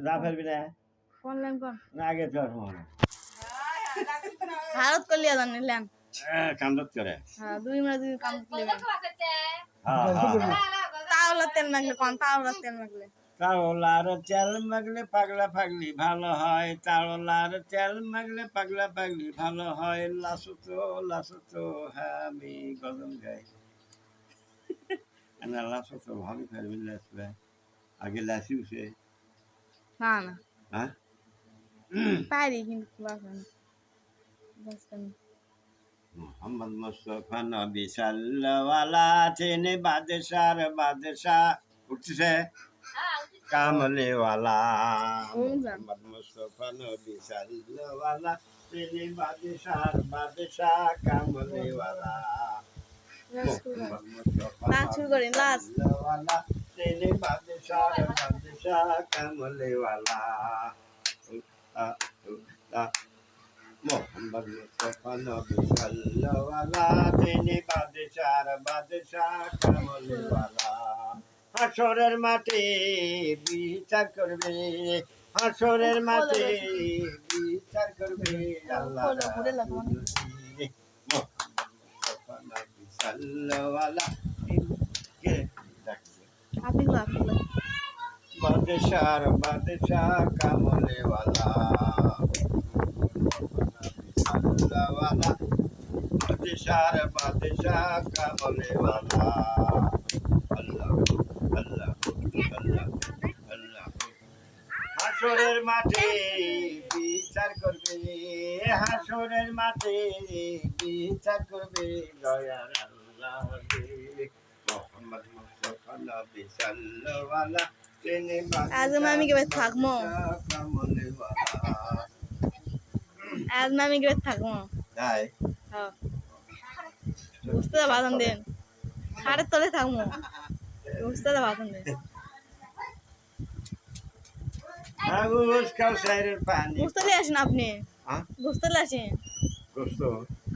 যা ফেলবি না ফোন লেন কোন না আগে চল ফোন ভারত কলিয়া জানিলেন কামদত করে হ্যাঁ 2 মিনিট যদি কাম করলে হ্যাঁ তাওলা তেল মাগলে কোন তাওলা তেল মাগলে তাওলার তেল মাগলে পাগলা পাগলি ভালো হয় তাওলার তেল মাগলে পাগলা পাগলি ভালো হয় লাসুতো হ্যাঁ আমি গজল গাই না লাসুতো ভালো ফেলবি লাসবে আগে লাসি উঠে না না হ্যাঁ পারি কিন্তু বাসন বাসন মোহাম্মদ মুস্তফা নবী সাল্লাল্লাহু আলাইহি বাদশাহ উঠছে কামলেওয়ালা মোহাম্মদ মুস্তফা নবী সাল্লাল্লাহু আলাইহি বাদশাহ কামলেওয়ালা মোহাম্মদ মুস্তফা নাচ শুরু করেন লাস তেনে বাদশাহ কামলেওয়ালা মোহাম্মদ মুস্তফা নবী সাল্লাল্লাহু আলাইহি বাদশাহ কামলেওয়ালা হাসরের মাঠে বিচার করবে হাসরের মাঠে বিচার করবে আল্লাহ মুস্তফা নবী সাল্লাল্লাহু আলাইহি আপনি বাদশাহ কামলেওয়ালা বাদশাহ কামলেওয়ালা আল্লাহ আল্লাহ আল্লাহ আল্লাহ হাসরের মাঠে বিচার করবে হাসরের মাঠে বিচার করবে দয়ার আল্লাহ মোহাম্মদ মুস্তফা নবী সাল্লাল্লাহু আলাইহি আজ আমি কে থাকমো আজ আমি কে থাকমো তাই হ্যাঁ বুঝতে বাধন দেন খাড়ের তলে থাকমো বুঝতে বাধন দেন আগুস কাউসারের পানি বুঝতে আসেন আপনি হ্যাঁ বুঝতে আসেন গোস্ত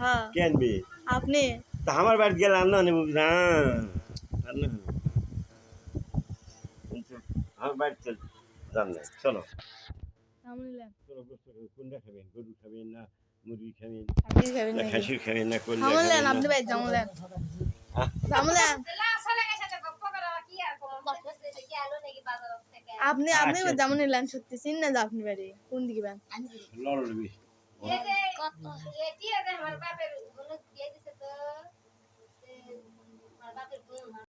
হ্যাঁ কেন বি আপনি তা আমার বাড়ি গেলাম না নেব না আমার বাড়ি চল যান না চলো চলো গোস্ত কোনটা খাবেন গরু খাবেন না মুরগি খাবেন আপনি খাবেন না নাকি খাসি খাবেন না কোন আমলেন আপনি ভাই জামলেন জামলেন আপনি আপনি যেমন নিলেন সত্যি চিন না আপনি বাড়ি কোন দিকে বেন লড়বি কত এটি আমার বাপের দিয়ে দিছে তো আমার বাপের